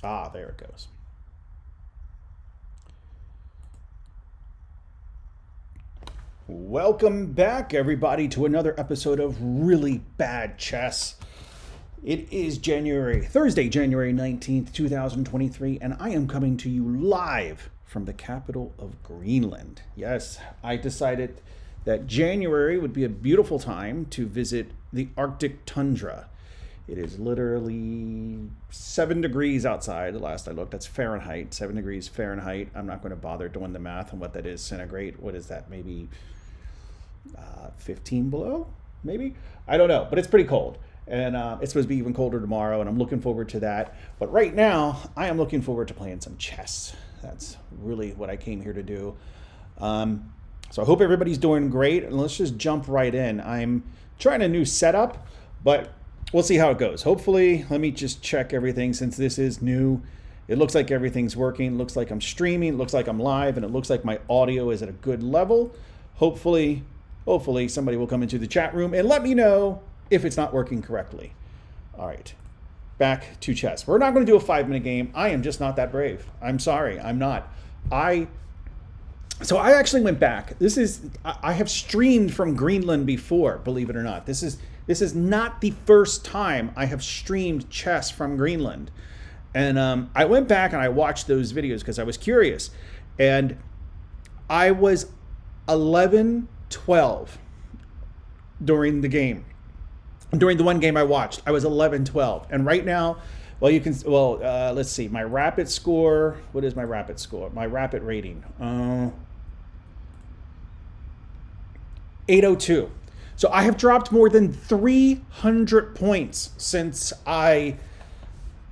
Ah, there it goes. Welcome back, everybody, to another episode of Really Bad Chess. It is Thursday, January 19th, 2023, and I am coming to you live from the capital of Greenland. Yes, I decided that January would be a beautiful time to visit the Arctic tundra. It is literally 7 degrees outside. The last I looked, that's Fahrenheit, 7 degrees Fahrenheit. I'm not going to bother doing the math on what that is centigrade. What is that? Maybe 15 below? Maybe? I don't know, but it's pretty cold. And it's supposed to be even colder tomorrow, and I'm looking forward to that. But right now, I am looking forward to playing some chess. That's really what I came here to do. So I hope everybody's doing great, and let's just jump right in. I'm trying a new setup, but we'll see how it goes. Hopefully, let me just check everything since this is new. It looks like everything's working. It looks like I'm streaming. It looks like I'm live, and it looks like my audio is at a good level. Hopefully somebody will come into the chat room and let me know if it's not working correctly. All right, back to chess. We're not going to do a 5-minute game. I am just not that brave. I'm sorry, I'm not. So I actually went back. I have streamed from Greenland before, believe it or not. This is not the first time I have streamed chess from Greenland. And I went back and I watched those videos because I was curious. And I was 11-12 during the game. During the one game I watched, I was 11-12. And right now, let's see. My rapid score, what is my rapid score? My rapid rating. 802. So I have dropped more than 300 points since I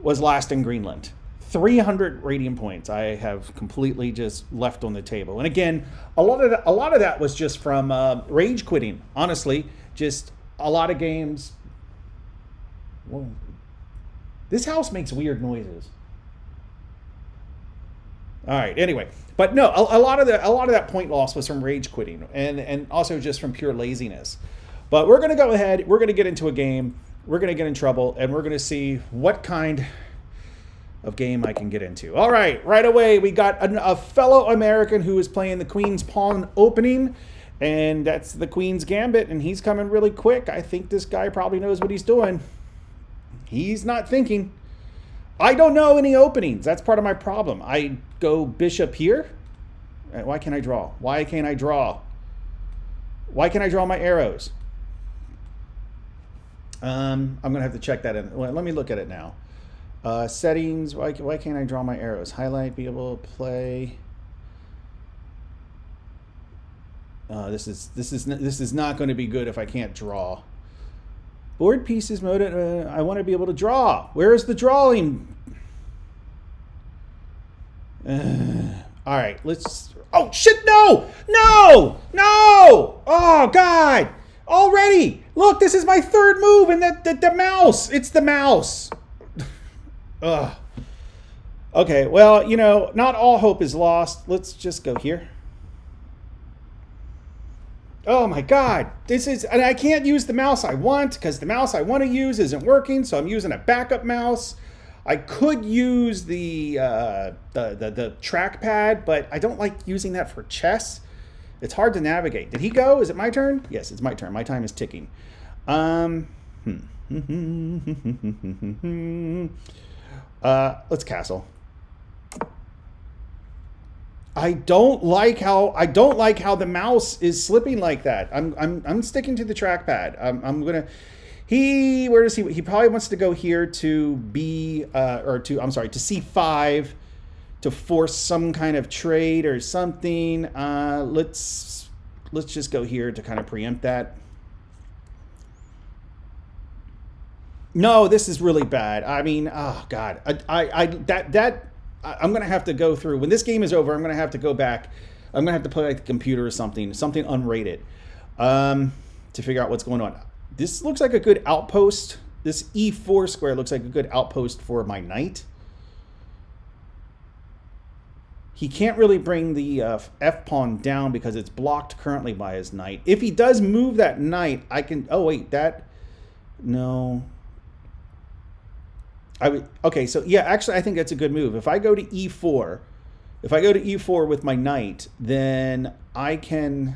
was last in Greenland. 300 rating points I have completely just left on the table. And again, a lot of that was just from rage quitting. Honestly, just a lot of games. Whoa. This house makes weird noises. All right. Anyway, but no, a lot of that point loss was from rage quitting and also just from pure laziness. But we're gonna go ahead. We're gonna get into a game. We're gonna get in trouble, and we're gonna see what kind of game I can get into. All right, right away we got a fellow American who is playing the Queen's Pawn opening, and that's the Queen's Gambit, and he's coming really quick. I think this guy probably knows what he's doing. He's not thinking. I don't know any openings. That's part of my problem. I go bishop here. Why can't I draw? Why can't I draw? Why can't I draw my arrows? I'm gonna have to check that in. Well, let me look at it now. Settings. Why can't I draw my arrows? Highlight. Be able to play. This is not going to be good if I can't draw. Board pieces mode. I want to be able to draw. Where is the drawing? All right, let's. Oh shit! No! No! No! Oh god! Already! Look, this is my third move, and the mouse. It's the mouse. Ugh. Okay, well, not all hope is lost. Let's just go here. Oh my god. And I can't use the mouse I want because the mouse I want to use isn't working, so I'm using a backup mouse. I could use the trackpad, but I don't like using that for chess. It's hard to navigate. Did he go? Is it my turn? Yes, it's my turn. My time is ticking. Let's castle. I don't like how the mouse is slipping like that. I'm sticking to the trackpad. Where does he probably wants to go here to to C5 to force some kind of trade or something. Let's just go here to kind of preempt that. No, this is really bad. I mean, oh god, I'm gonna have to go through when this game is over. I'm gonna have to go back. I'm gonna have to play like the computer or something unrated, to figure out what's going on. This looks like a good outpost. This E4 square looks like a good outpost for my knight. He can't really bring the F pawn down because it's blocked currently by his knight. If he does move that knight, I can. Oh wait, no. Okay, so yeah, actually I think that's a good move. If I go to e4, if I go to e4 with my knight, then I can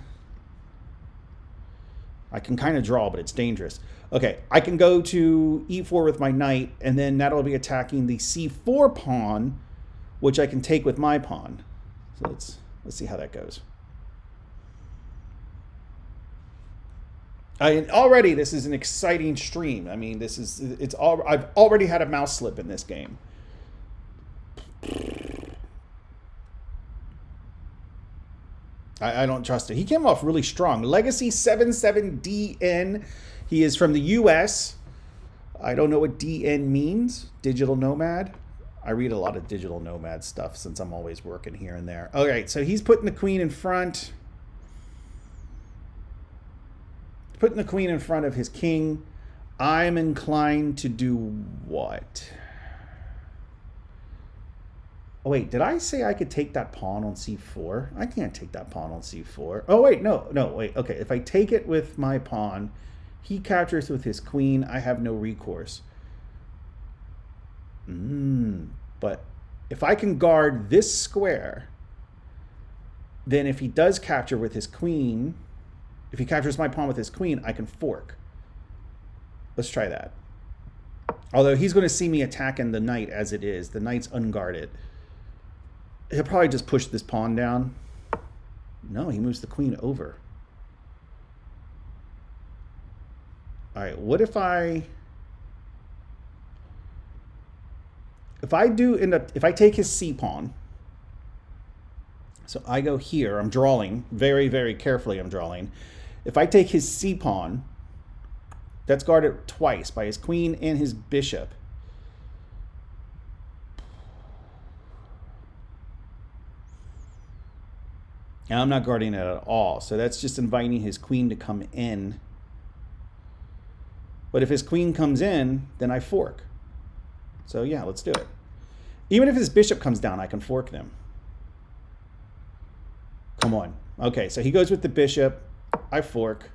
kind of draw, but it's dangerous. Okay, I can go to e4 with my knight, and then that'll be attacking the c4 pawn, which I can take with my pawn. So let's see how that goes. Already this is an exciting stream. I mean, I've already had a mouse slip in this game. I don't trust it. He came off really strong. Legacy 77DN. He is from the US. I don't know what DN means. Digital Nomad. I read a lot of Digital Nomad stuff since I'm always working here and there. All right, so he's putting the queen in front. Putting the queen in front of his king. I'm inclined to do what? Oh, wait, did I say I could take that pawn on c4? I can't take that pawn on c4. Oh, wait, no, wait. Okay, if I take it with my pawn, he captures with his queen. I have no recourse. But if I can guard this square, then if he does capture with his queen, if he captures my pawn with his queen, I can fork. Let's try that. Although he's going to see me attacking the knight as it is. The knight's unguarded. He'll probably just push this pawn down. No, he moves the queen over. All right, what if I do end up, if I take his c pawn, so I go here, I'm drawing, very, very carefully I'm drawing. If I take his c pawn, that's guarded twice by his queen and his bishop. And I'm not guarding it at all. So that's just inviting his queen to come in. But if his queen comes in, then I fork. So yeah, let's do it. Even if his bishop comes down, I can fork them. Come on. Okay, so he goes with the bishop. I fork.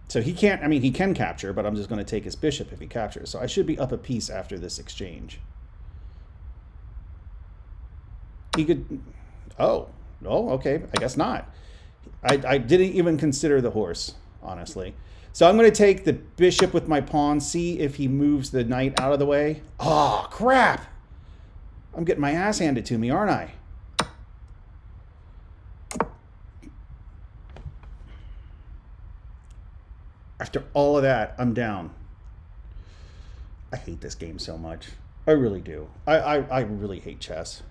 So he can't, I mean, he can capture, but I'm just going to take his bishop if he captures. So I should be up a piece after this exchange. He could, oh, okay, I guess not. I didn't even consider the horse, honestly. So I'm going to take the bishop with my pawn, see if he moves the knight out of the way. Oh, crap. I'm getting my ass handed to me, aren't I? After all of that, I'm down. I hate this game so much. I really do. I really hate chess.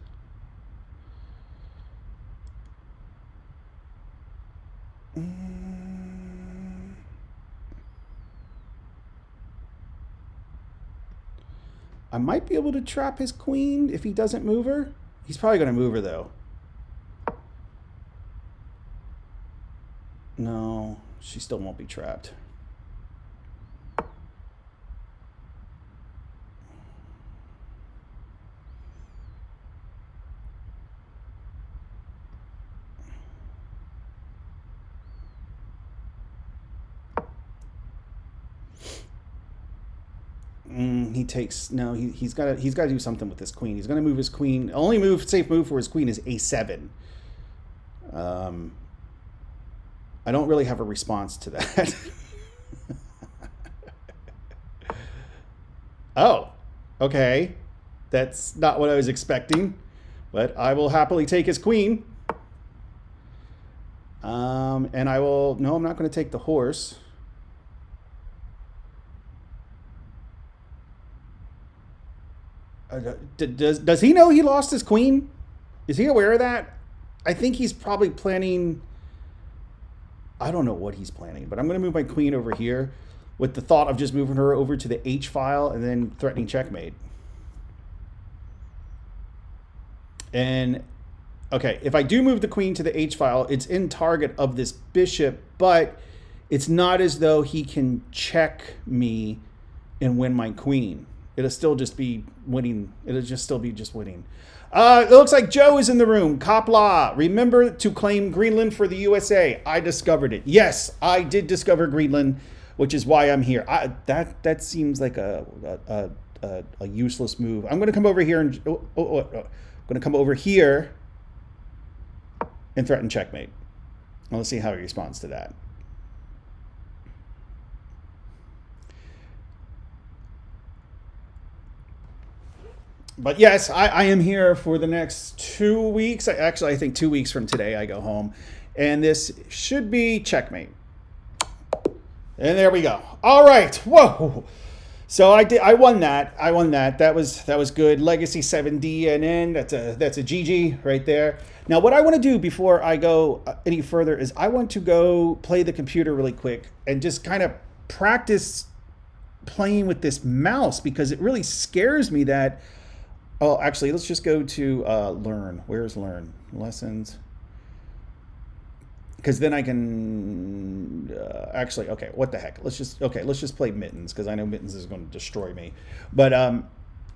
I might be able to trap his queen if he doesn't move her. He's probably going to move her, though. No, she still won't be trapped. He takes, no, he's got to do something with his queen. He's going to move his queen. Only safe move for his queen is a7. I don't really have a response to that. Oh, okay. That's not what I was expecting, but I will happily take his queen. And I will, no, I'm not going to take the horse. Does he know he lost his queen? Is he aware of that? I think he's probably planning. I don't know what he's planning, but I'm going to move my queen over here with the thought of just moving her over to the H file and then threatening checkmate. And okay, if I do move the queen to the H file, it's in target of this bishop, but it's not as though he can check me and win my queen. It'll still just be winning. It'll just still be just winning. It looks like Joe is in the room. Kopla, remember to claim Greenland for the USA. I discovered it. Yes, I did discover Greenland, which is why I'm here. That seems like a useless move. I'm going to come over here and I'm going to come over here and threaten checkmate. Let's see how he responds to that. But yes, I am here for the next 2 weeks. Actually, I think 2 weeks from today I go home. And this should be checkmate. And there we go. All right. Whoa. So I won that. That was good. Legacy 7D and N. That's a GG right there. Now what I want to do before I go any further is I want to go play the computer really quick and just kind of practice playing with this mouse, because it really scares me that. Oh, actually, let's just go to learn. Where's learn? Lessons. Because then I can actually, okay, what the heck? Let's just play mittens, because I know mittens is going to destroy me. But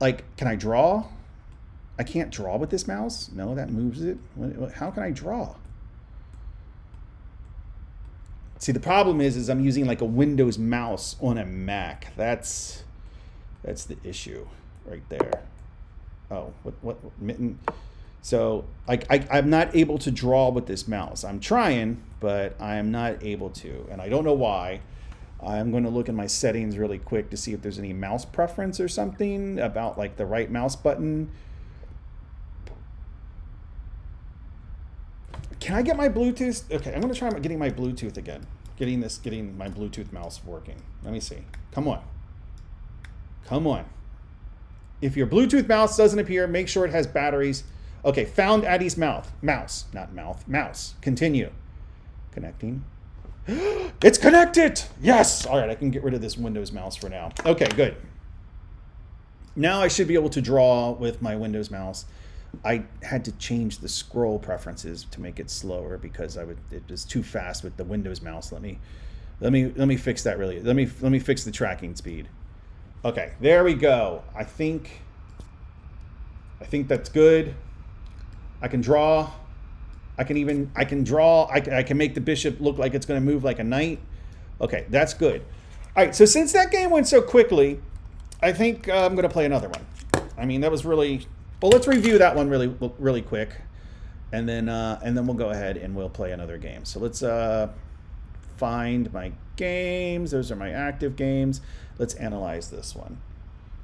like, can I draw? I can't draw with this mouse. No, that moves it. How can I draw? See, the problem is I'm using like a Windows mouse on a Mac. That's the issue right there. Oh, what mitten? So I'm not able to draw with this mouse. I'm trying, but I am not able to, and I don't know why. I'm going to look in my settings really quick to see if there's any mouse preference or something about like the right mouse button. Can I get my Bluetooth? Okay, I'm going to try getting my Bluetooth again. Getting my Bluetooth mouse working. Let me see. Come on. Come on. If your Bluetooth mouse doesn't appear, make sure it has batteries. Okay, found Addie's mouse. Continue. Connecting. It's connected! Yes! All right, I can get rid of this Windows mouse for now. Okay, good. Now I should be able to draw with my Windows mouse. I had to change the scroll preferences to make it slower because it was too fast with the Windows mouse. Let me fix that really. Let me fix the tracking speed. Okay, there we go. I think that's good. I can draw. I can draw. I can make the bishop look like it's going to move like a knight. Okay, that's good. All right, so since that game went so quickly, I think I'm going to play another one. I mean, that was really well. Let's review that one really quick, and then we'll go ahead and we'll play another game. So let's find my games. Those are my active games. Let's analyze this one.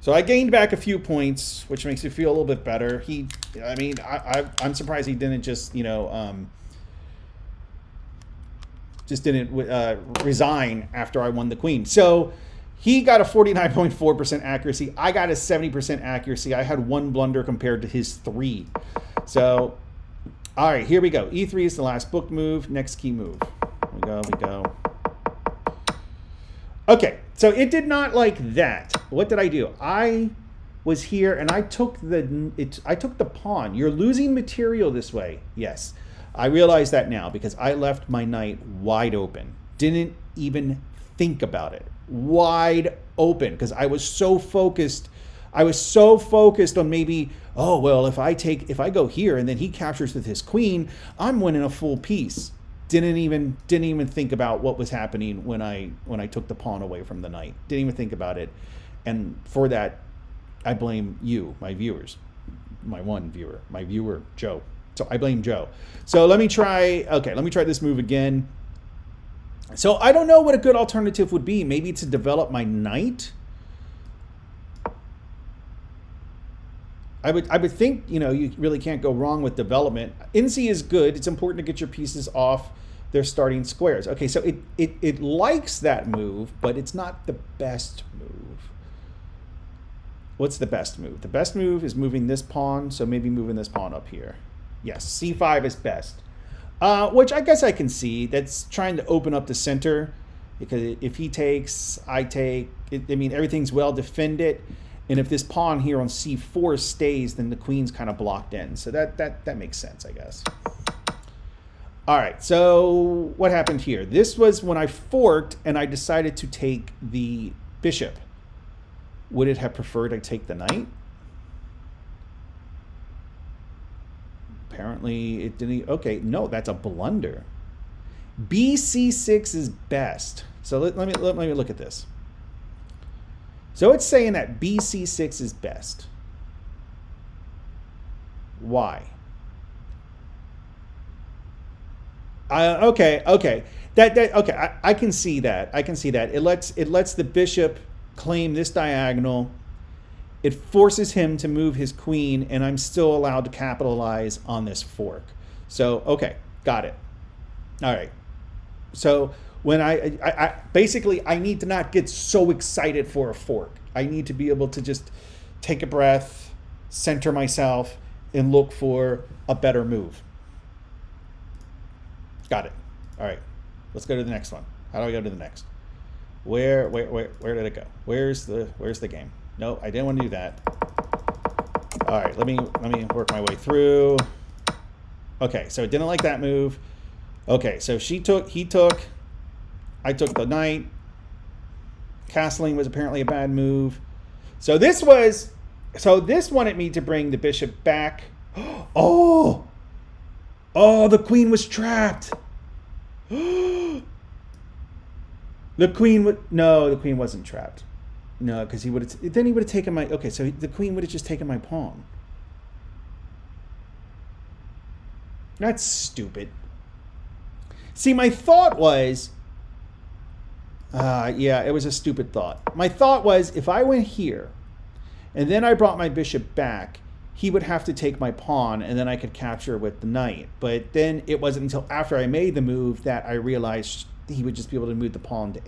So I gained back a few points, which makes me feel a little bit better. I'm surprised he didn't just, resign after I won the queen. So he got a 49.4% accuracy. I got a 70% accuracy. I had one blunder compared to his 3. So, all right, here we go. E3 is the last book move. Next key move. We go. Okay, so it did not like that. What did I do? I was here and I took the pawn. You're losing material this way. Yes, I realize that now because I left my knight wide open. Didn't even think about it. Wide open because I was so focused. I was so focused on maybe, oh well, if I go here and then he captures with his queen, I'm winning a full piece. Didn't even think about what was happening when I took the pawn away from the knight. Didn't even think about it. And for that, I blame you, my viewers. My viewer, Joe. So I blame Joe. So let me try this move again. So I don't know what a good alternative would be. Maybe to develop my knight. I would think, you really can't go wrong with development. NC is good. It's important to get your pieces off their starting squares. Okay, so it likes that move, but it's not the best move. What's the best move? The best move is moving this pawn, so maybe moving this pawn up here. Yes, C5 is best. Which I guess I can see. That's trying to open up the center, because if he takes, I take. Everything's well defended. And if this pawn here on C4 stays, then the queen's kind of blocked in. So that makes sense, I guess. All right, so what happened here? This was when I forked and I decided to take the bishop. Would it have preferred I take the knight? Apparently it didn't. Okay, no, that's a blunder. BC6 is best. So let me look at this. So it's saying that BC6 is best. Why? Okay. Okay. I can see that. I can see that. It lets the bishop claim this diagonal. It forces him to move his queen, and I'm still allowed to capitalize on this fork. So okay, got it. All right. So when I basically I need to not get so excited for a fork. I need to be able to just take a breath, center myself, and look for a better move. Got it. All right. Let's go to the next one. How do I go to the next? Where did it go? Where's the game? No, I didn't want to do that. All right, let me work my way through. Okay, so it didn't like that move. Okay, so he took, I took the knight. Castling was apparently a bad move. So this wanted me to bring the bishop back. Oh, the queen was trapped. The queen wasn't trapped. No, because he would have taken my, okay, so the queen would have just taken my pawn. That's stupid. See, my thought was, yeah, it was a stupid thought. My thought was, if I went here, and then I brought my bishop back, he would have to take my pawn, and then I could capture with the knight. But then it wasn't until after I made the move that I realized he would just be able to move the pawn to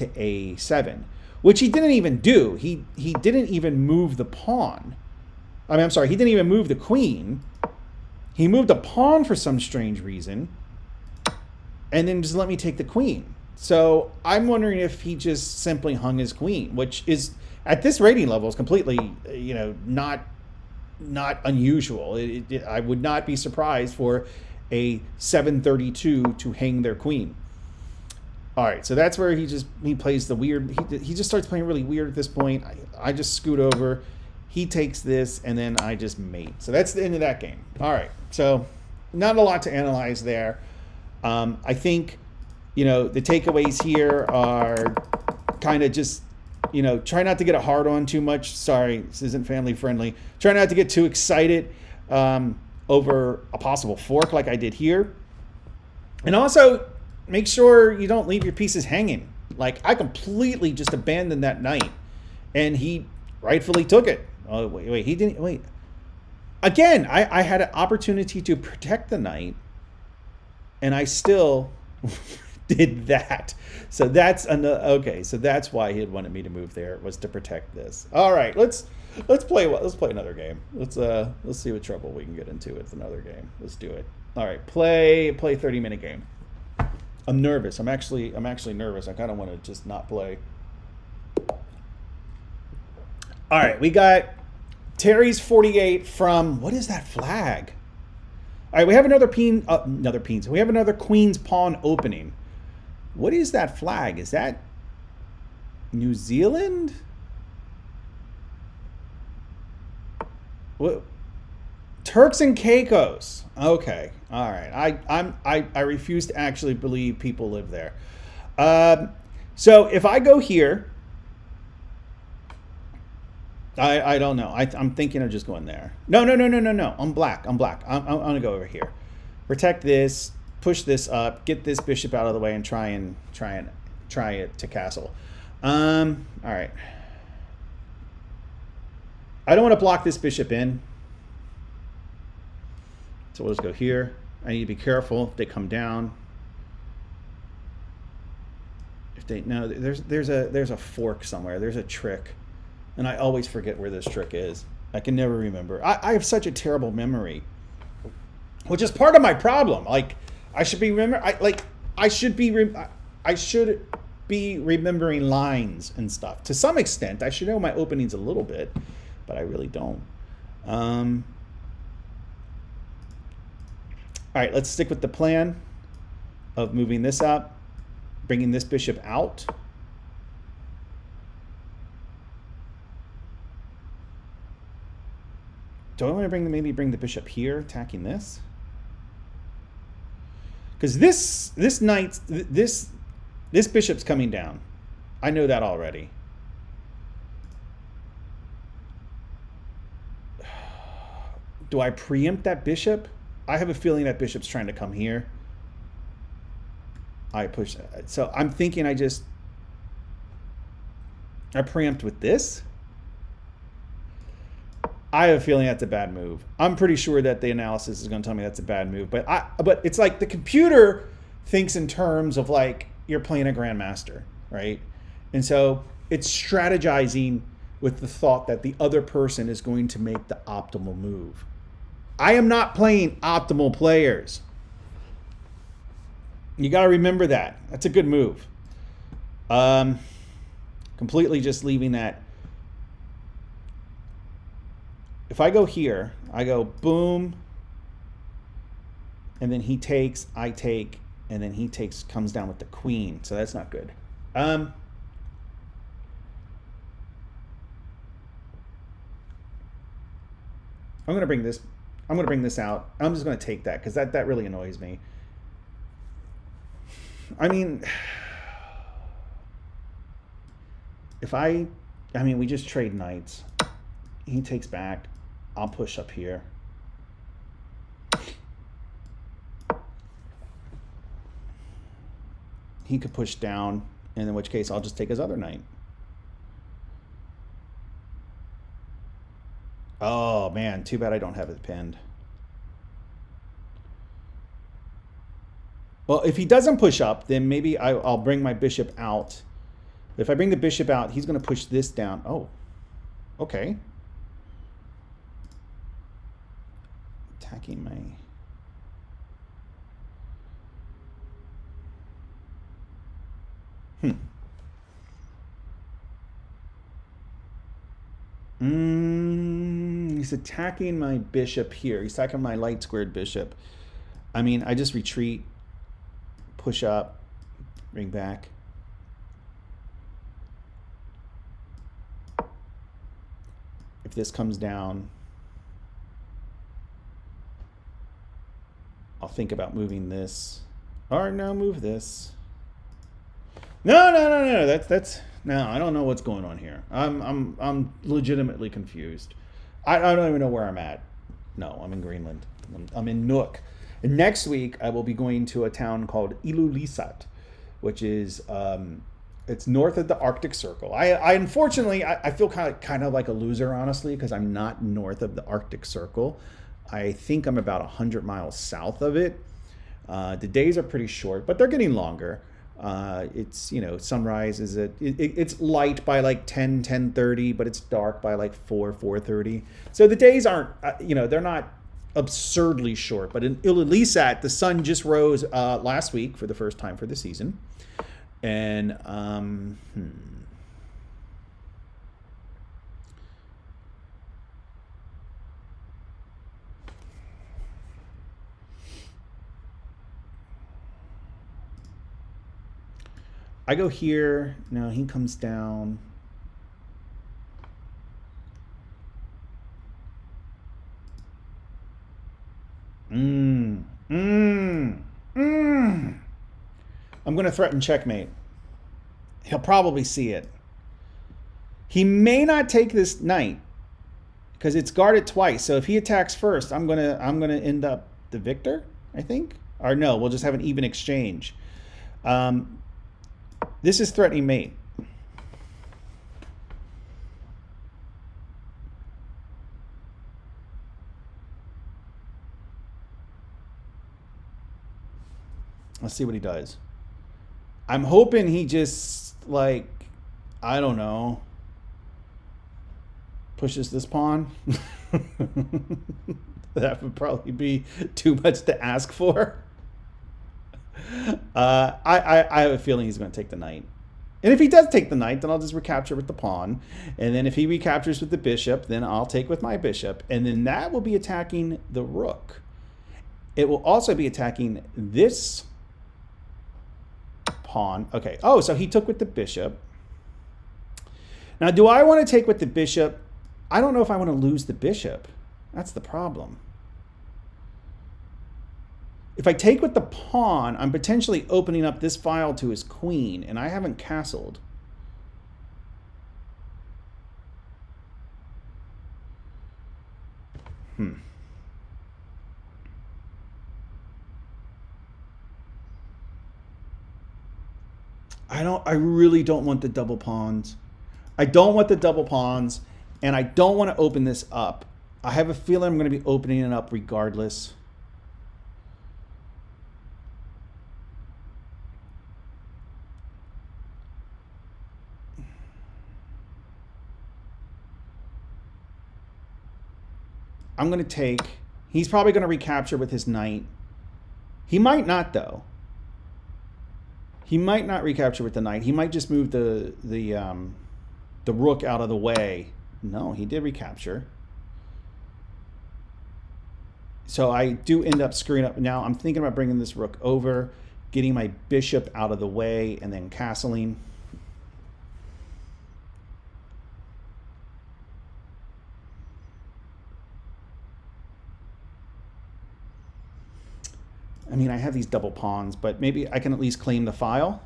A7, which he didn't even do. He didn't even move the pawn. I mean, I'm sorry, he didn't even move the queen. He moved a pawn for some strange reason, and then just let me take the queen. So I'm wondering if he just simply hung his queen, which is at this rating level is completely, not unusual. I would not be surprised for a 732 to hang their queen. All right, so that's where he plays the weird. He just starts playing really weird at this point. I just scoot over. He takes this, and then I just mate. So that's the end of that game. All right, so not a lot to analyze there. I think, the takeaways here are kind of just, try not to get it hard on too much. Sorry, this isn't family friendly. Try not to get too excited over a possible fork like I did here. And also, make sure you don't leave your pieces hanging. Like, I completely just abandoned that knight, and he rightfully took it. Oh, wait, he didn't, wait. Again, I had an opportunity to protect the knight, and I still did that. So that's okay. So that's why he had wanted me to move there, was to protect this. All right, let's play another game. Let's see what trouble we can get into with another game. Let's do it. All right, play 30-minute game. I'm nervous. I'm actually nervous. I kind of want to just not play. All right, we got Terry's 48 from, what is that flag? All right, we have another we have another queen's pawn opening. What is that flag? Is that New Zealand? What? Turks and Caicos. Okay, all right. I refuse to actually believe people live there. So if I go here, I don't know. I'm thinking of just going there. No. I'm black. I'm gonna go over here. Protect this. Push this up. Get this bishop out of the way and try it to castle. All right. I don't want to block this bishop in. So we'll just go here. I need to be careful if they come down. If they there's a fork somewhere. There's a trick. And I always forget where this trick is. I can never remember. I have such a terrible memory, which is part of my problem. Like, I should be remembering lines and stuff. To some extent, I should know my openings a little bit, but I really don't. All right, let's stick with the plan of moving this up, bringing this bishop out. Do I want to maybe bring the bishop here, attacking this? Because this bishop's coming down. I know that already. Do I preempt that bishop? I have a feeling that bishop's trying to come here. I push. So I'm thinking I preempt with this. I have a feeling that's a bad move. I'm pretty sure that the analysis is going to tell me that's a bad move. But it's like the computer thinks in terms of like you're playing a grandmaster, right? And so it's strategizing with the thought that the other person is going to make the optimal move. I am not playing optimal players. You got to remember that. That's a good move. Completely just leaving that. If I go here, I go boom, and then he takes, I take, and then he takes, comes down with the queen. So that's not good. I'm going to bring this. I'm going to bring this out. I'm just going to take that because that really annoys me. I mean, we just trade knights. He takes back. I'll push up here. He could push down, and in which case I'll just take his other knight. Oh, man, too bad I don't have it pinned. Well, if he doesn't push up, then maybe I'll bring my bishop out. If I bring the bishop out, he's going to push this down. Oh, okay. Attacking my... He's attacking my bishop here. He's attacking my light squared bishop. I mean, I just retreat, push up, bring back. If this comes down, I'll think about moving this. Or no, move this. No. That's no. I don't know what's going on here. I'm legitimately confused. I don't even know where I'm at. No, I'm in Greenland. I'm in Nuuk. And next week I will be going to a town called Ilulissat, which is it's north of the Arctic Circle. I unfortunately I feel kind of like a loser, honestly, because I'm not north of the Arctic Circle. I think I'm about 100 miles south of it. The days are pretty short, but they're getting longer. It's, sunrise is it's light by like 10:30, but it's dark by like 4:30. So the days aren't, they're not absurdly short. But in Ilulissat, the sun just rose last week for the first time for the season. And I go here. No, he comes down. I'm going to threaten checkmate. He'll probably see it. He may not take this knight because it's guarded twice. So if he attacks first, I'm going to end up the victor, I think. Or no, we'll just have an even exchange. This is threatening mate. Let's see what he does. I'm hoping he just, like, I don't know, pushes this pawn. That would probably be too much to ask for. I have a feeling he's going to take the knight. And if he does take the knight, then I'll just recapture with the pawn. And then if he recaptures with the bishop, then I'll take with my bishop. And then that will be attacking the rook. It will also be attacking this pawn. Okay. Oh, so he took with the bishop. Now, do I want to take with the bishop? I don't know if I want to lose the bishop. That's the problem. If I take with the pawn, I'm potentially opening up this file to his queen, and I haven't castled. I really don't want the double pawns. I don't want the double pawns, and I don't want to open this up. I have a feeling I'm going to be opening it up regardless. I'm going to take... He's probably going to recapture with his knight. He might not, though. He might not recapture with the knight. He might just move the rook out of the way. No, he did recapture. So I do end up screwing up. Now I'm thinking about bringing this rook over, getting my bishop out of the way, and then castling. I mean, I have these double pawns, but maybe I can at least claim the file.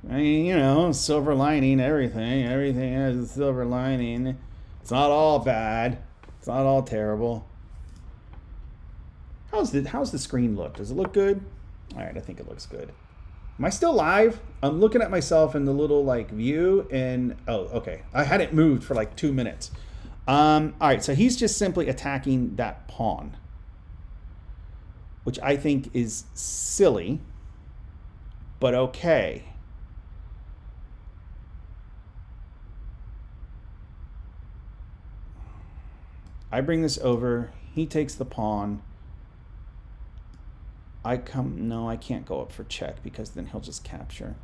I mean, you know, silver lining, everything. Everything has a silver lining. It's not all bad. It's not all terrible. How's the screen look? Does it look good? All right, I think it looks good. Am I still live? I'm looking at myself in the little like view, and oh, okay. I hadn't moved for like 2 minutes. All right, so he's just simply attacking that pawn, which I think is silly, but okay. I bring this over. He takes the pawn. I come... No, I can't go up for check because then he'll just capture.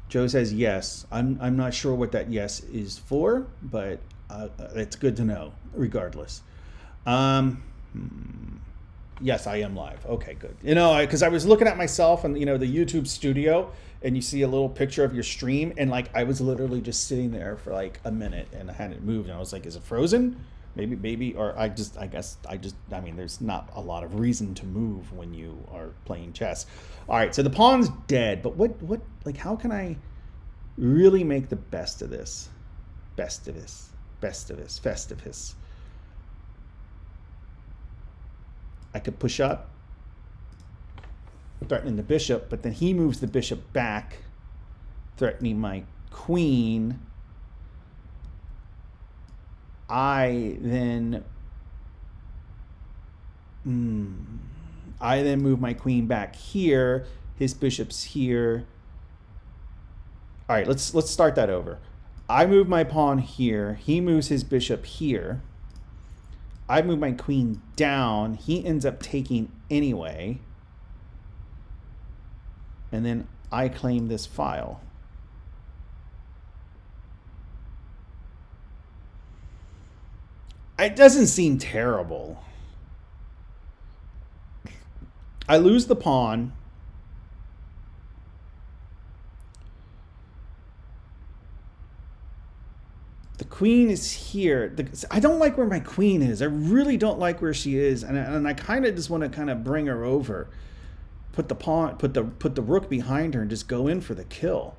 Joe says yes. I'm not sure what that yes is for, but it's good to know regardless. Yes, I am live. Okay, good. You know, because I was looking at myself and, you know, the YouTube studio, and you see a little picture of your stream, and like I was literally just sitting there for like a minute and I hadn't moved, and I was like, is it frozen? Maybe, or I mean, there's not a lot of reason to move when you are playing chess. All right, so the pawn's dead, but what, like, how can I really make the best of this? Festivus. I could push up, threatening the bishop, but then he moves the bishop back, threatening my queen. I then move my queen back here. His bishop's here. All right, let's start that over. I move my pawn here. He moves his bishop here. I move my queen down. He ends up taking anyway. And then I claim this file. It doesn't seem terrible. I lose the pawn. The queen is here. I don't like where my queen is. I really don't like where she is, and I kind of just want to kind of bring her over, put the pawn, put the rook behind her, and just go in for the kill.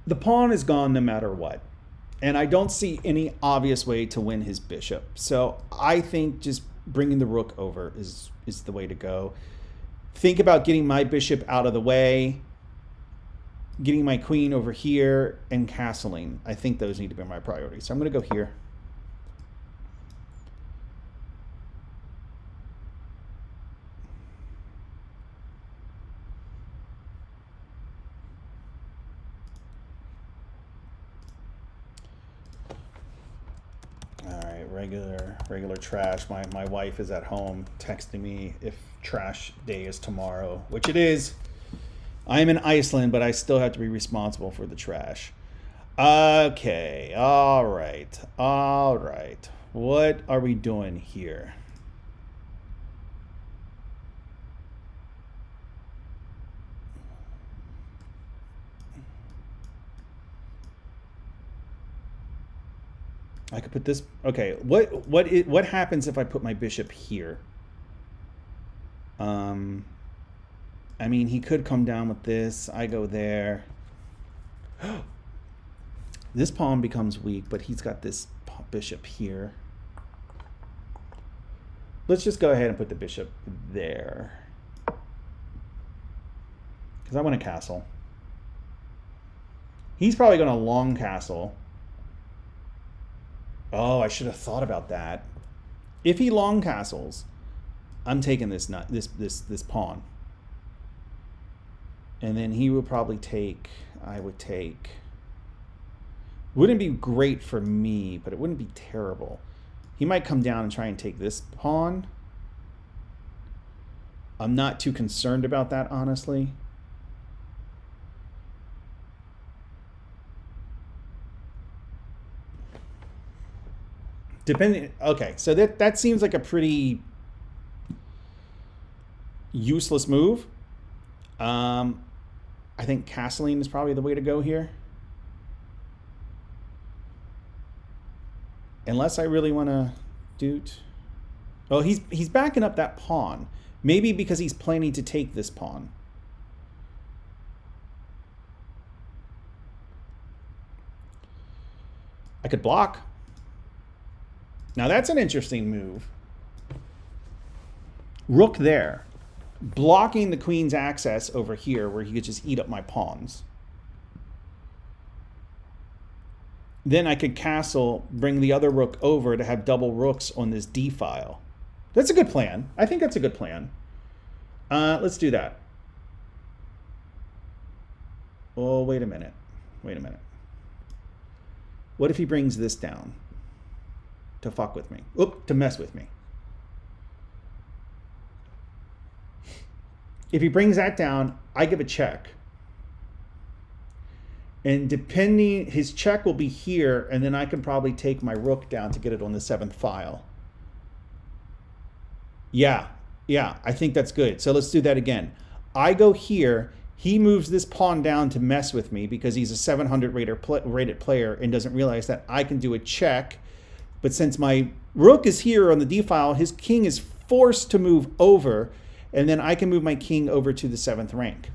The pawn is gone no matter what. And I don't see any obvious way to win his bishop. So I think just bringing the rook over is the way to go. Think about getting my bishop out of the way, getting my queen over here, and castling. I think those need to be my priorities. So I'm going to go here. Regular trash. My wife is at home texting me if trash day is tomorrow, which it is. I am in Iceland, but I still have to be responsible for the trash. Okay, all right, all right. What are we doing here? I could put this. Okay, what happens if I put my bishop here? I mean, he could come down with this. I go there. This pawn becomes weak, but he's got this bishop here. Let's just go ahead and put the bishop there. Because I want a castle. He's probably going to long castle. Oh, I should have thought about that. If he long castles, I'm taking this pawn. And then he would probably take, I would take. Wouldn't be great for me, but it wouldn't be terrible. He might come down and try and take this pawn. I'm not too concerned about that, honestly. Depending, okay, so that seems like a pretty useless move. I think castling is probably the way to go here. Unless I really want to do. Oh, he's backing up that pawn. Maybe because he's planning to take this pawn. I could block. Now that's an interesting move. Rook there. Blocking the queen's access over here where he could just eat up my pawns. Then I could castle, bring the other rook over to have double rooks on this d file. That's a good plan. I think that's a good plan. Let's do that. Oh, wait a minute. Wait a minute. What if he brings this down? To fuck with me. Oop, to mess with me. If he brings that down, I give a check. And depending, his check will be here, and then I can probably take my rook down to get it on the 7th file. Yeah, I think that's good. So let's do that again. I go here. He moves this pawn down to mess with me because he's a 700 rated player and doesn't realize that I can do a check. But since my rook is here on the d file, his king is forced to move over, and then I can move my king over to the 7th rank.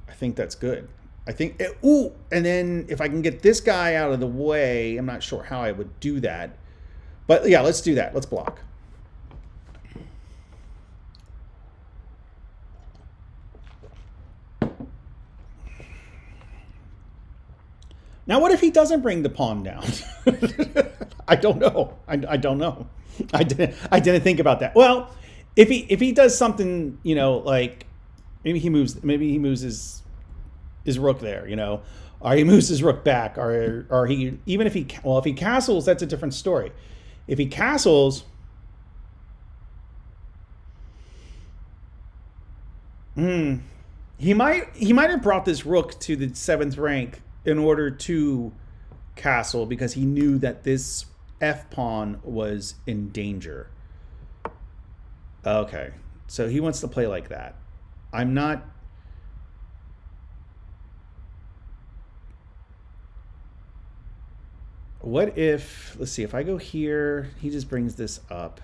I think that's good. I think, ooh, and then if I can get this guy out of the way, I'm not sure how I would do that. But yeah, let's do that. Let's block. Now, what if he doesn't bring the pawn down? I don't know. I don't know. I didn't think about that. Well, if he does something, you know, like maybe he moves his rook there, you know, or he moves his rook back, or he, even if he, well, if he castles, that's a different story. If he castles, he might have brought this rook to the 7th rank in order to castle because he knew that this f pawn was in danger. Okay, so he wants to play like that. I'm not. What if, let's see, if I go here, he just brings this up.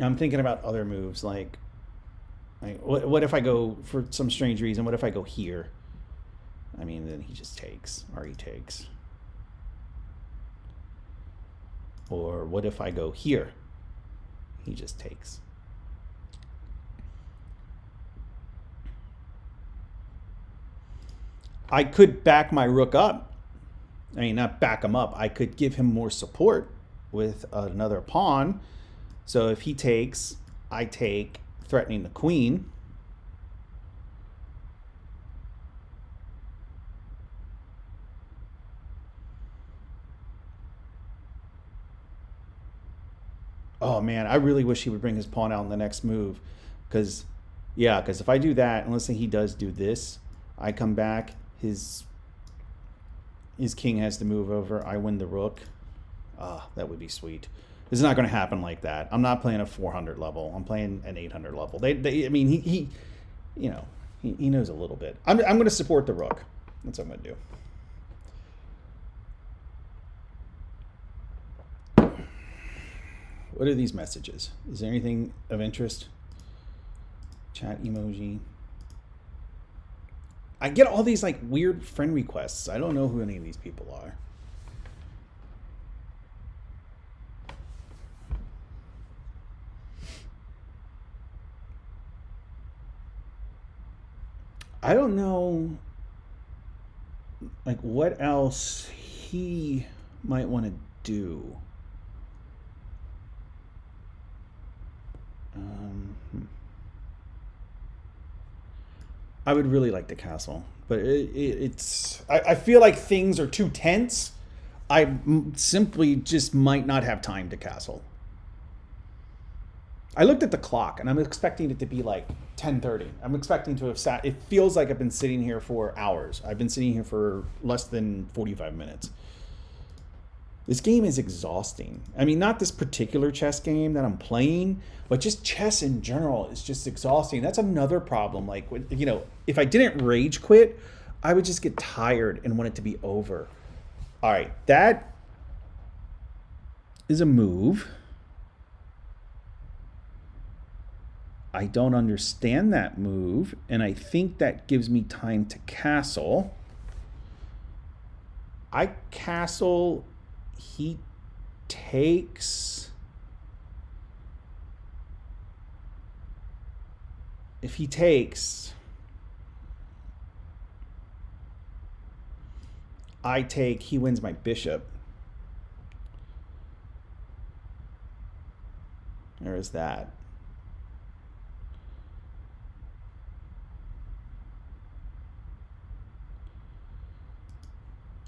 I'm thinking about other moves, like what if I go, for some strange reason, what if I go here? I mean, then he just takes, or he takes. Or what if I go here? He just takes. I could back my rook up. I mean, not back him up. I could give him more support with another pawn. So if he takes, I take, threatening the queen. Oh man, I really wish he would bring his pawn out in the next move. Because, yeah, because if I do that, and let's say he does do this, I come back, his king has to move over, I win the rook. Ah, that would be sweet. This is not going to happen like that. I'm not playing a 400 level. I'm playing an 800 level. I mean, he you know, he knows a little bit. I'm going to support the rook. That's what I'm going to do. What are these messages? Is there anything of interest? Chat emoji. I get all these like weird friend requests. I don't know who any of these people are. I don't know like what else he might want to do. I would really like to castle, but it's I feel like things are too tense. I simply just might not have time to castle. I looked at the clock and I'm expecting it to be like 10:30. I'm expecting to have sat. It feels like I've been sitting here for hours. I've been sitting here for less than 45 minutes. This game is exhausting. I mean, not this particular chess game that I'm playing, but just chess in general is just exhausting. That's another problem. Like, you know, if I didn't rage quit, I would just get tired and want it to be over. All right, that is a move. I don't understand that move, and I think that gives me time to castle. I castle, he takes. If he takes, I take, he wins my bishop. There is that.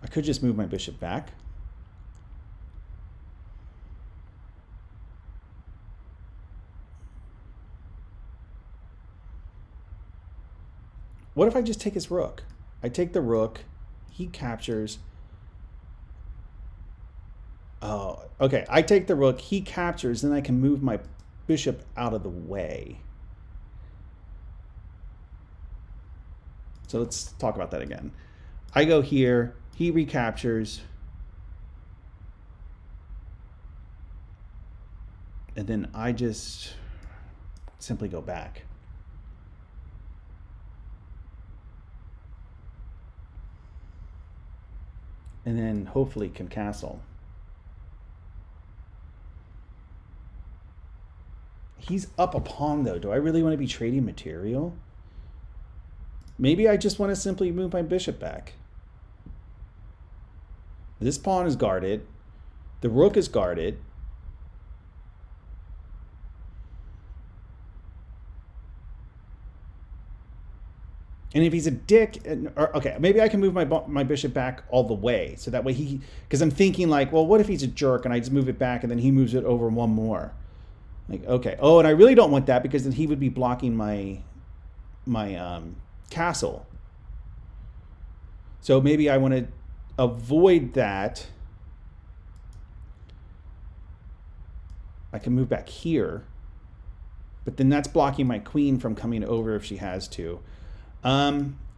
I could just move my bishop back. What if I just take his rook? I take the rook, he captures. Oh, okay. I take the rook, he captures, then I can move my bishop out of the way. So let's talk about that again. I go here, he recaptures. And then I just simply go back. And then hopefully can castle. He's up a pawn though. Do I really want to be trading material? Maybe I just want to simply move my bishop back. This pawn is guarded. The rook is guarded. And if he's a dick, okay, maybe I can move my bishop back all the way. So that way because I'm thinking like, well, what if he's a jerk and I just move it back and then he moves it over one more? Like, okay. Oh, and I really don't want that because then he would be blocking my castle. So maybe I want to avoid that. I can move back here. But then that's blocking my queen from coming over if she has to.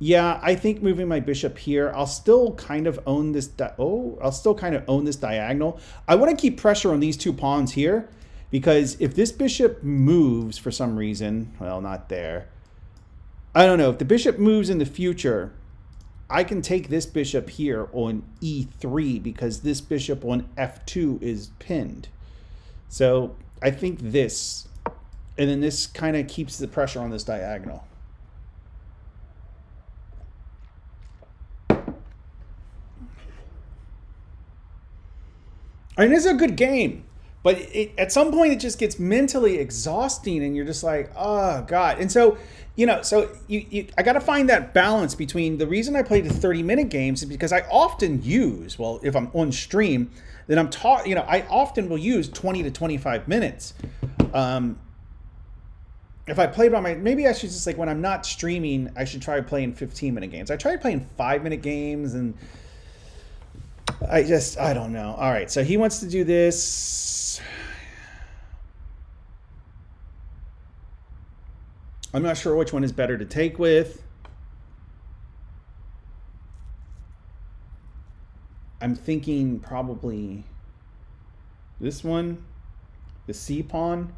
Yeah, I think moving my bishop here, I'll still kind of own this. I'll still kind of own this diagonal. I want to keep pressure on these two pawns here because if this bishop moves for some reason, well, not there. I don't know. If the bishop moves in the future, I can take this bishop here on E3 because this bishop on F2 is pinned. So I think this, and then this kind of keeps the pressure on this diagonal. I mean, this is a good game, But at some point, it just gets mentally exhausting, and you're just like, oh god. And so, I got to find that balance between the reason I play the 30-minute games is because I often use, well, if I'm on stream, then I'm taught, I often will use 20 to 25 minutes. If I play by maybe I should just like when I'm not streaming, I should try playing 15-minute games. I tried playing 5-minute games, and I don't know. All right, so he wants to do this. I'm not sure which one is better to take with. I'm thinking probably this one, the C pawn.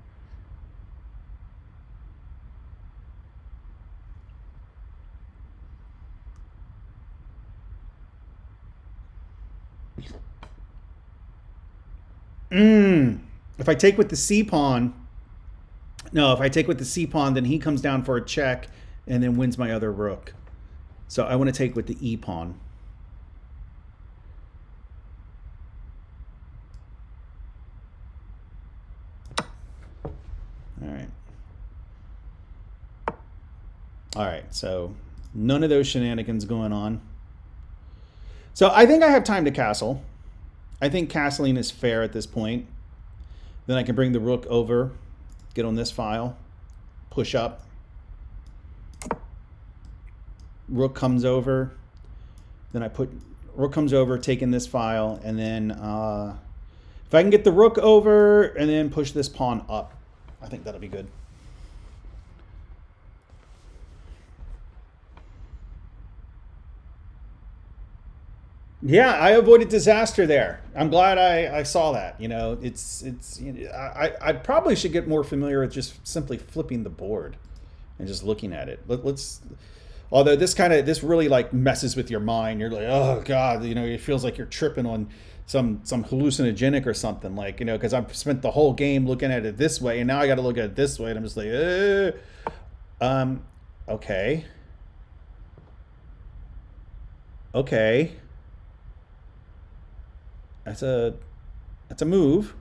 If I take with the C pawn, if I take with the C pawn, then he comes down for a check and then wins my other rook. So I want to take with the E pawn. All right, so none of those shenanigans going on. So I think I have time to castle. I think castling is fair at this point. Then I can bring the rook over, get on this file, push up. Rook comes over. Then I put rook comes over, taking this file, and then if I can get the rook over and then push this pawn up, I think that'll be good. Yeah, I avoided disaster there. I'm glad I saw that. I probably should get more familiar with just simply flipping the board and just looking at it. Although this really like messes with your mind. You're like, oh god, it feels like you're tripping on some hallucinogenic or something, like, because I've spent the whole game looking at it this way, and now I got to look at it this way, and I'm just like, okay. That's a move.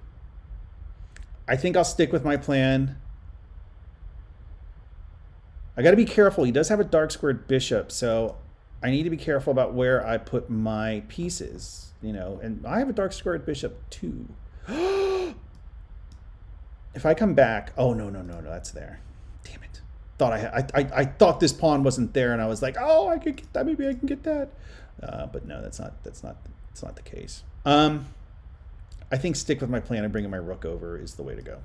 I think I'll stick with my plan. I got to be careful. He does have a dark squared bishop, so I need to be careful about where I put my pieces, and I have a dark squared bishop too. If I come back, oh no, that's there. Damn it. I thought this pawn wasn't there, and I was like, oh, I could get that. Maybe I can get that. But no, that's not the case. I think stick with my plan and bringing my rook over is the way to go.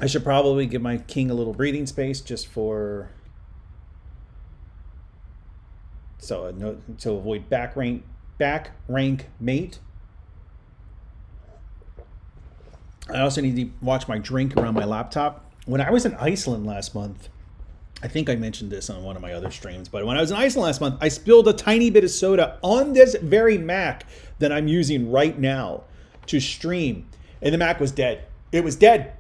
I should probably give my king a little breathing space just to avoid back rank mate. I also need to watch my drink around my laptop. When I was in Iceland last month, I think I mentioned this on one of my other streams, but when I was in Iceland last month, I spilled a tiny bit of soda on this very Mac that I'm using right now to stream, and the Mac was dead. It was dead.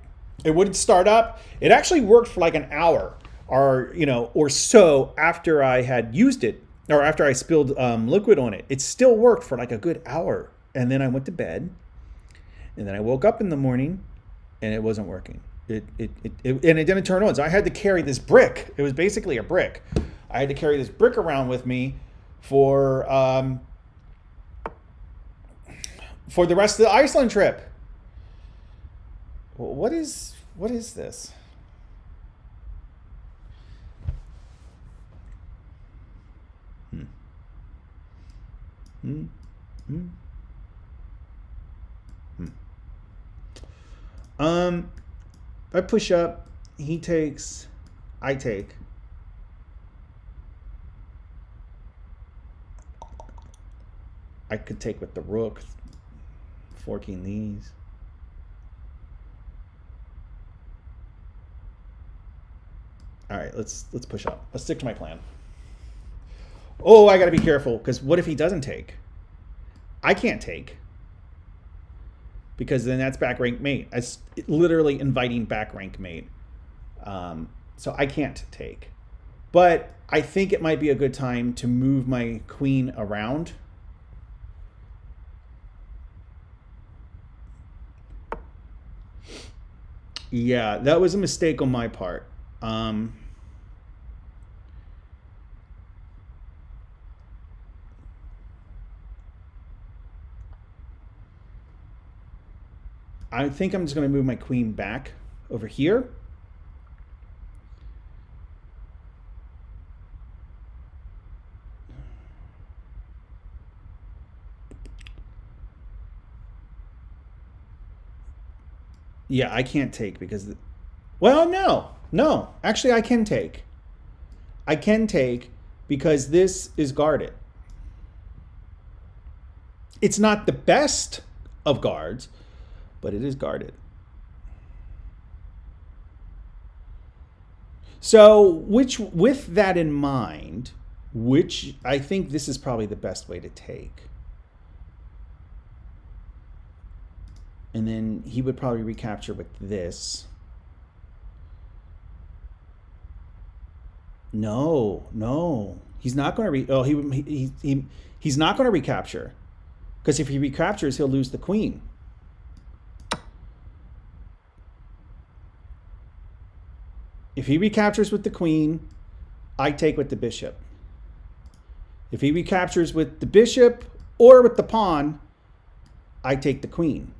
It wouldn't start up. It actually worked for like an hour or so after I had used it, or after I spilled liquid on it. It still worked for like a good hour, and then I went to bed, and then I woke up in the morning, and it wasn't working. And it didn't turn on, so I had to carry this brick. It was basically a brick. I had to carry this brick around with me for the rest of the Iceland trip. What is this? I push up, he takes, I take. I could take with the rook, forking these. All right, let's push up. Let's stick to my plan. Oh, I got to be careful, because what if he doesn't take? I can't take, because then that's back rank mate. It's literally inviting back rank mate. So I can't take. But I think it might be a good time to move my queen around. Yeah, that was a mistake on my part. I think I'm just going to move my queen back over here. Yeah, I can't take because... Well, no. Actually, I can take. I can take because this is guarded. It's not the best of guards, but it is guarded. So, with that in mind, I think this is probably the best way to take. And then he would probably recapture with this. No. He's not going to he's not going to recapture. Because if he recaptures, he'll lose the queen. If he recaptures with the queen, I take with the bishop. If he recaptures with the bishop or with the pawn, I take the queen.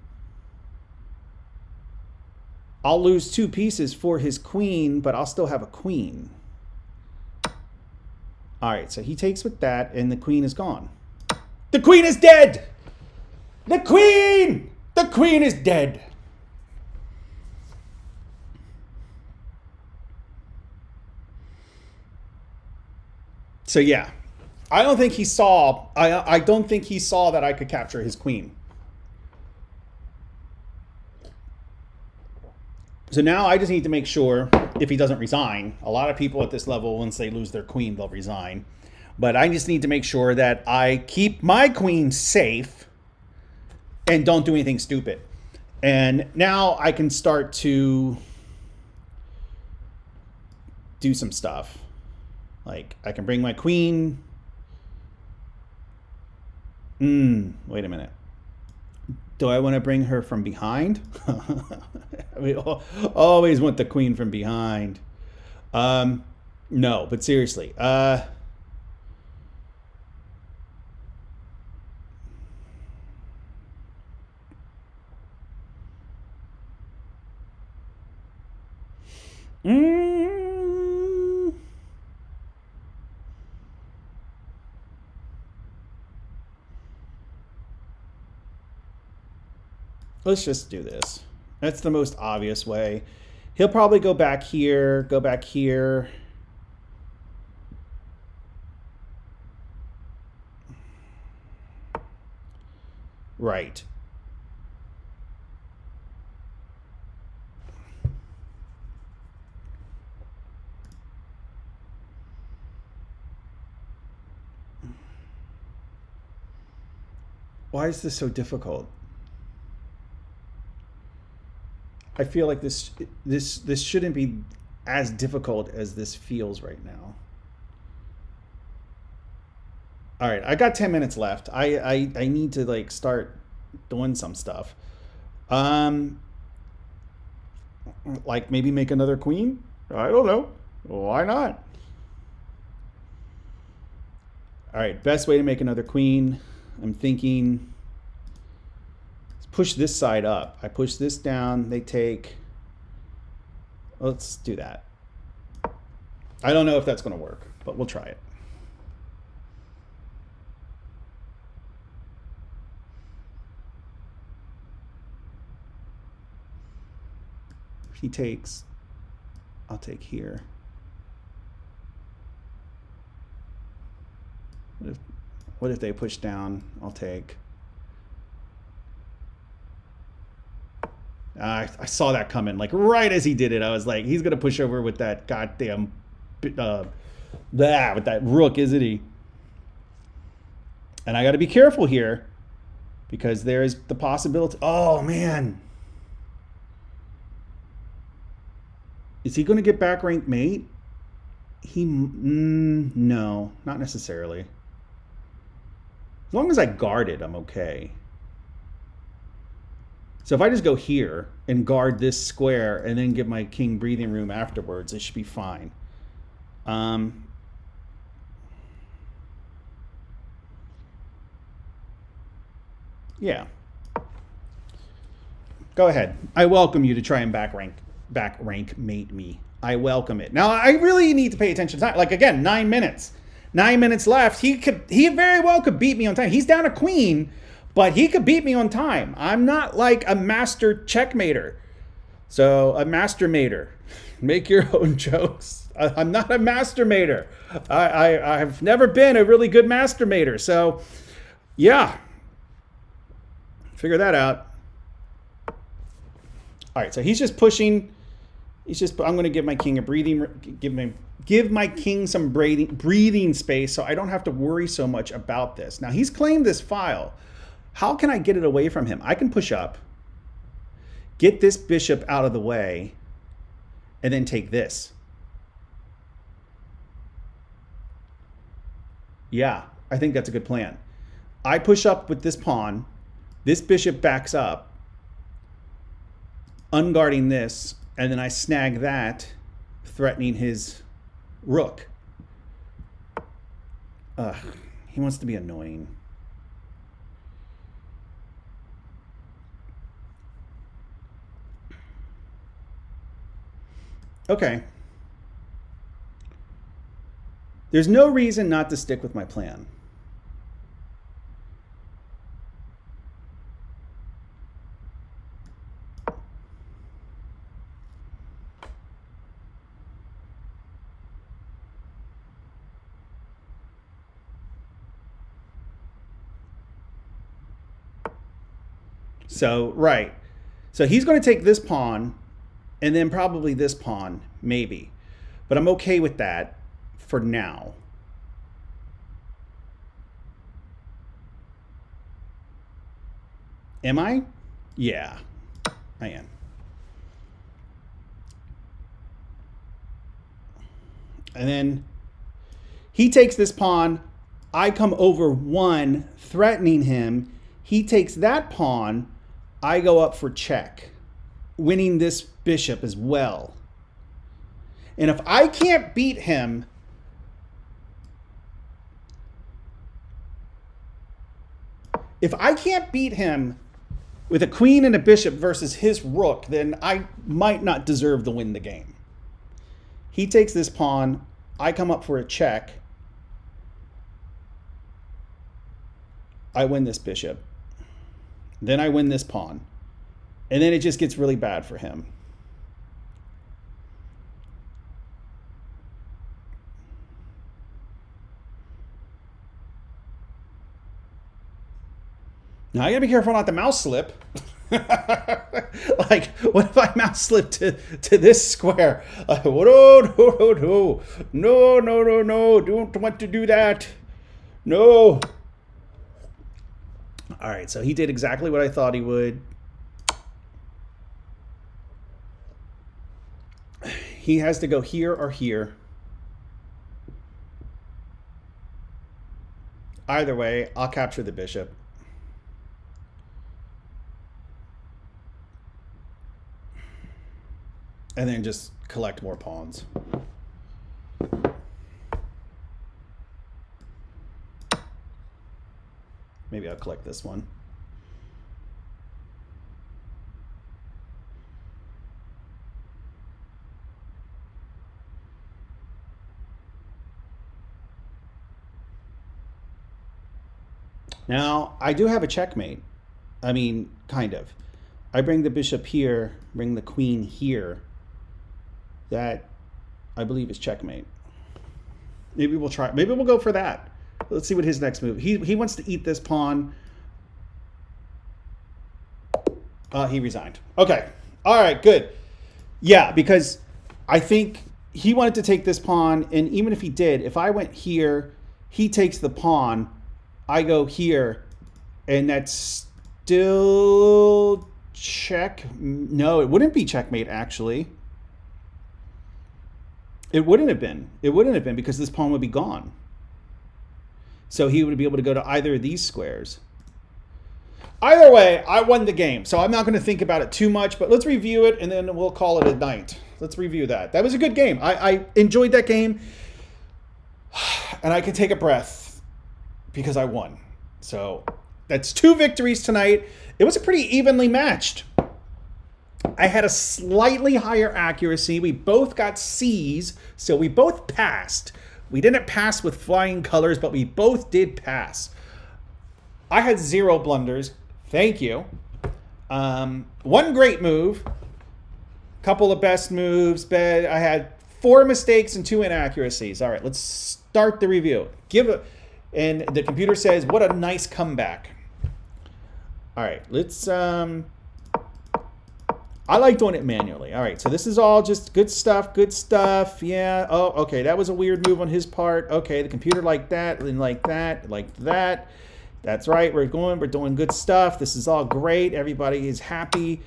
I'll lose 2 pieces for his queen, but I'll still have a queen. All right, so he takes with that, and the queen is gone. The queen is dead! The queen! The queen is dead! So yeah, I don't think he saw. I don't think he saw that I could capture his queen. So now I just need to make sure if he doesn't resign. A lot of people at this level, once they lose their queen, they'll resign. But I just need to make sure that I keep my queen safe and don't do anything stupid. And now I can start to do some stuff. Like I can bring my queen. Wait a minute. Do I want to bring her from behind? We always want the queen from behind. No, but seriously. Let's just do this. That's the most obvious way. He'll probably go back here, go back here. Right. Why is this so difficult? I feel like this shouldn't be as difficult as this feels right now. All right, I got 10 minutes left. I need to like start doing some stuff. Like maybe make another queen? I don't know. Why not? All right, best way to make another queen. I'm thinking push this side up. I push this down, they take. Let's do that. I don't know if that's going to work, but we'll try it. If he takes, I'll take here. What if they push down? I'll take. I saw that coming, like right as he did it. I was like, he's gonna push over with that goddamn, with that rook, isn't he? And I got to be careful here, because there's the possibility. Oh man, is he gonna get back rank mate? No, not necessarily. As long as I guard it, I'm okay. So if I just go here, and guard this square and then give my king breathing room afterwards. It should be fine. Yeah. Go ahead. I welcome you to try and back rank mate me. I welcome it. Now I really need to pay attention to time. Like again, 9 minutes. 9 minutes left. He very well could beat me on time. He's down a queen, but he could beat me on time. I'm not like a master checkmater. So a master mater. Make your own jokes. I'm not a master mater. I've never been a really good master mater. So yeah. Figure that out. All right, so he's just pushing. I'm going to give my king a give my king some breathing space so I don't have to worry so much about this. Now he's claimed this file. How can I get it away from him? I can push up, get this bishop out of the way, and then take this. Yeah, I think that's a good plan. I push up with this pawn. This bishop backs up, unguarding this, and then I snag that, threatening his rook. He wants to be annoying. Okay. There's no reason not to stick with my plan. So, right. So he's going to take this pawn and then probably this pawn, maybe. But I'm okay with that for now. Am I? Yeah, I am. And then he takes this pawn. I come over one, threatening him. He takes that pawn. I go up for check, winning this bishop as well. And if I can't beat him, with a queen and a bishop versus his rook, then I might not deserve to win the game. He takes this pawn. I come up for a check. I win this bishop. Then I win this pawn. And then it just gets really bad for him. Now I gotta be careful not to mouse slip. Like, what if I mouse slip to this square? No, don't want to do that. No. All right, so he did exactly what I thought he would. He has to go here or here. Either way, I'll capture the bishop. And then just collect more pawns. Maybe I'll collect this one. Now, I do have a checkmate. I mean, kind of. I bring the bishop here, bring the queen here. That, I believe, is checkmate. Maybe we'll try. Maybe we'll go for that. Let's see what his next move. He wants to eat this pawn. He resigned. Okay. All right, good. Yeah, because I think he wanted to take this pawn, and even if he did, if I went here, he takes the pawn, I go here, and that's still check. No, it wouldn't be checkmate, actually. It wouldn't have been. It wouldn't have been because this pawn would be gone. So he would be able to go to either of these squares. Either way, I won the game, so I'm not going to think about it too much, but let's review it, and then we'll call it a night. Let's review that. That was a good game. I enjoyed that game, and I can take a breath because I won. So that's 2 victories tonight. It was a pretty evenly matched. I had a slightly higher accuracy. We both got C's, so we both passed. We didn't pass with flying colors, but we both did pass. I had 0 blunders. Thank you. 1 great move. Couple of best moves. But I had 4 mistakes and 2 inaccuracies. All right, let's start the review. And the computer says, what a nice comeback. All right, let's... I like doing it manually. All right, so this is all just good stuff, good stuff. Yeah, oh, okay, that was a weird move on his part. Okay, the computer like that, and like that, like that. That's right, we're doing good stuff. This is all great. Everybody is happy.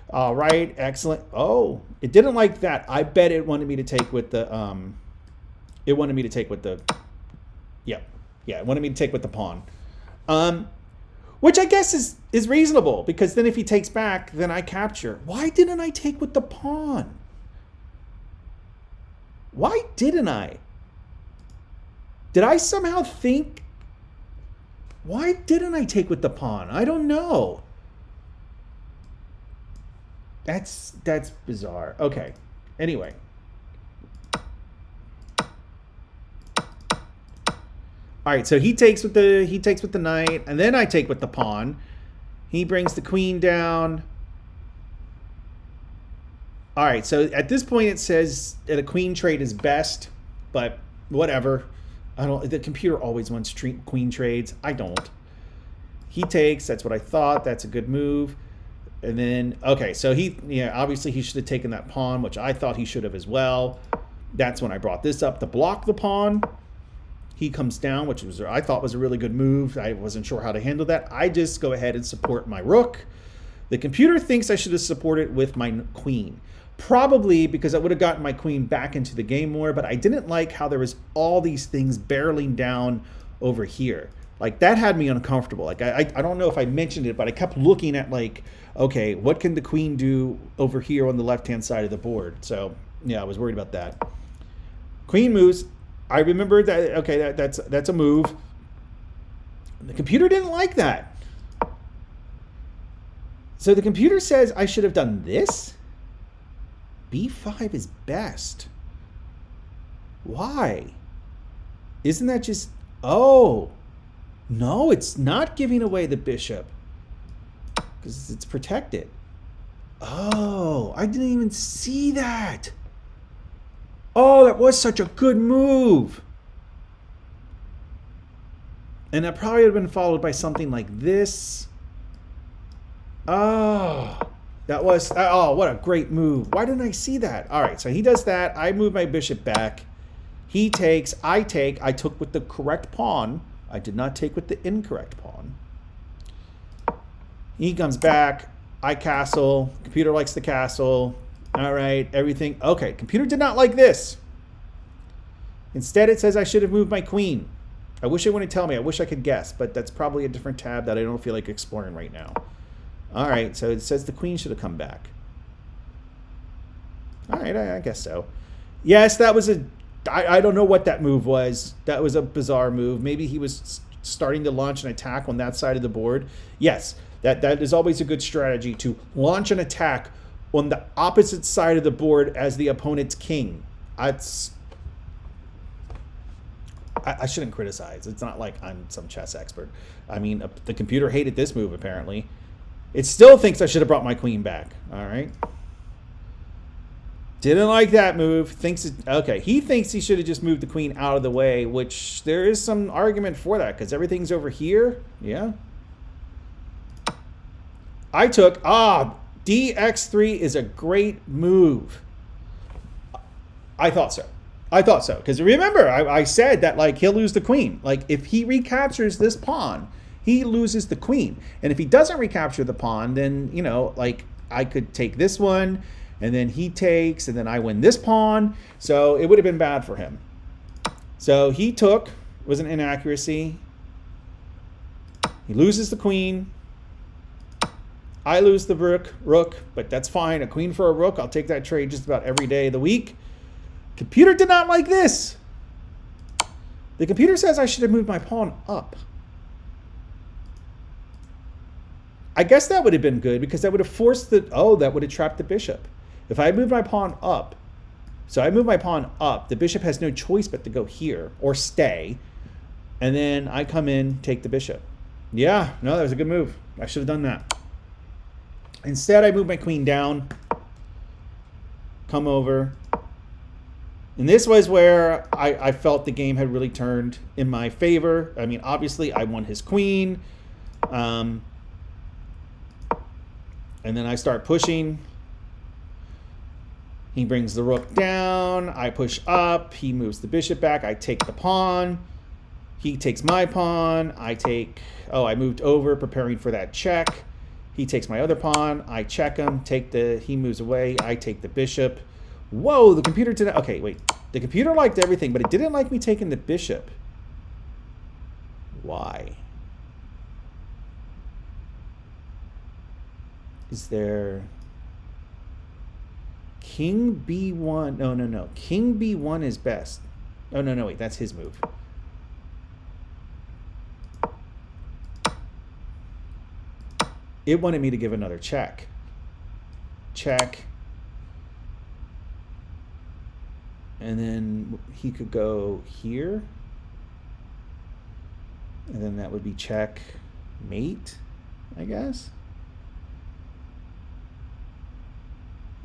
All right, excellent. Oh, it didn't like that. I bet it wanted me to take with the, it wanted me to take with the, yeah, it wanted me to take with the pawn. Which I guess is reasonable, because then if he takes back, then I capture. Why didn't I take with the pawn? Why didn't I? Did I somehow think... Why didn't I take with the pawn? I don't know. That's bizarre. Okay. Anyway. All right, so he takes with the knight, and then I take with the pawn. He brings the queen down. All right, so at this point it says that a queen trade is best, but whatever. The computer always wants queen trades. I don't. He takes. That's what I thought. That's a good move. And then, okay, so obviously he should have taken that pawn, which I thought he should have as well. That's when I brought this up to block the pawn. He comes down, which I thought was a really good move. I wasn't sure how to handle that. I just go ahead and support my rook. The computer thinks I should have supported with my queen. Probably because I would have gotten my queen back into the game more, but I didn't like how there was all these things barreling down over here. Like, that had me uncomfortable. Like, I don't know if I mentioned it, but I kept looking at, like, okay, what can the queen do over here on the left-hand side of the board? So, yeah, I was worried about that. Queen moves. I remembered that, okay, that's a move. The computer didn't like that. So the computer says I should have done this? B5 is best. Why? Isn't that just... Oh. No, it's not giving away the bishop. Because it's protected. Oh, I didn't even see that. Oh, that was such a good move. And that probably would have been followed by something like this. Oh, that was, oh, what a great move. Why didn't I see that? All right, so he does that. I move my bishop back. He takes, I take. I took with the correct pawn. I did not take with the incorrect pawn. He comes back. I castle. Computer likes the castle. All right, everything. Okay, computer did not like this. Instead, it says I should have moved my queen. I wish it wouldn't tell me. I wish I could guess, but that's probably a different tab that I don't feel like exploring right now. All right, so it says the queen should have come back. All right, I guess so. Yes, that was a... I don't know what that move was. That was a bizarre move. Maybe he was starting to launch an attack on that side of the board. Yes, that is always a good strategy, to launch an attack on the opposite side of the board as the opponent's king. I shouldn't criticize. It's not like I'm some chess expert. I mean, the computer hated this move, apparently. It still thinks I should have brought my queen back. All right. Didn't like that move. Okay, he thinks he should have just moved the queen out of the way, which there is some argument for that, because everything's over here. Yeah. I took... dx3 is a great move. I thought so. I thought so. Because remember, I said that, like, he'll lose the queen. Like, if he recaptures this pawn, he loses the queen. And if he doesn't recapture the pawn, then, you know, like, I could take this one, and then he takes, and then I win this pawn. So it would have been bad for him. So he took, was an inaccuracy. He loses the queen. I lose the rook, but that's fine. A queen for a rook. I'll take that trade just about every day of the week. Computer did not like this. The computer says I should have moved my pawn up. I guess that would have been good because that would have forced the... Oh, that would have trapped the bishop. If I moved my pawn up... So I move my pawn up. The bishop has no choice but to go here or stay. And then I come in, take the bishop. Yeah, no, that was a good move. I should have done that. Instead, I move my queen down. Come over. And this was where I felt the game had really turned in my favor. I mean, obviously, I won his queen. And then I start pushing. He brings the rook down. I push up. He moves the bishop back. I take the pawn. He takes my pawn. I take... Oh, I moved over, preparing for that check. He takes my other pawn. I check him. Take the... He moves away. I take the bishop. Whoa, the computer didn't... Okay, wait. The computer liked everything, but it didn't like me taking the bishop. Why? Is there... King B1. No. King B1 is best. Oh, no, wait. That's his move. It wanted me to give another check. Check. And then he could go here. And then that would be check mate, I guess.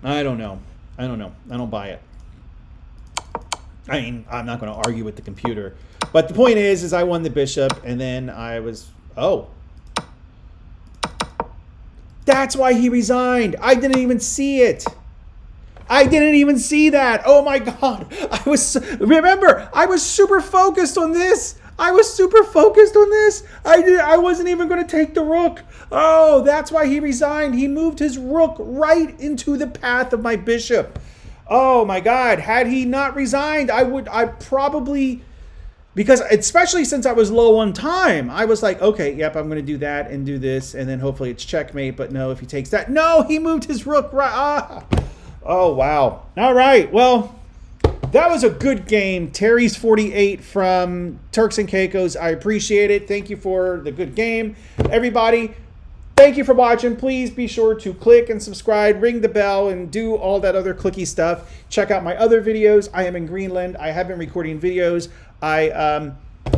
I don't know. I don't buy it. I mean, I'm not going to argue with the computer. But the point is I won the bishop, and then I was... Oh. That's why he resigned. I didn't even see it. I didn't even see that. Oh, my God. Remember, I was super focused on this. I wasn't even going to take the rook. Oh, that's why he resigned. He moved his rook right into the path of my bishop. Oh my God. Had he not resigned, I probably, because especially since I was low on time, I was like, okay, yep, I'm going to do that and do this. And then hopefully it's checkmate. But no, if he takes that, no, he moved his rook right. Ah. Oh, wow. All right. Well, that was a good game. Terry's 48 from Turks and Caicos. I appreciate it. Thank you for the good game. Everybody, thank you for watching. Please be sure to click and subscribe, ring the bell, and do all that other clicky stuff. Check out my other videos. I am in Greenland. I have been recording videos.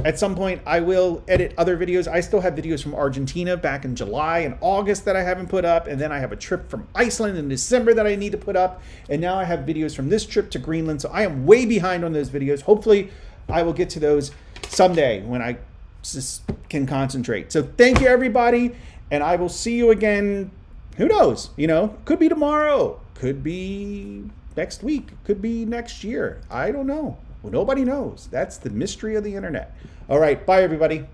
At some point, I will edit other videos. I still have videos from Argentina back in July and August that I haven't put up. And then I have a trip from Iceland in December that I need to put up. And now I have videos from this trip to Greenland. So I am way behind on those videos. Hopefully, I will get to those someday when I just can concentrate. So thank you, everybody. And I will see you again. Who knows? You know, could be tomorrow. Could be next week. Could be next year. I don't know. Well, nobody knows. That's the mystery of the internet. All right. Bye, everybody.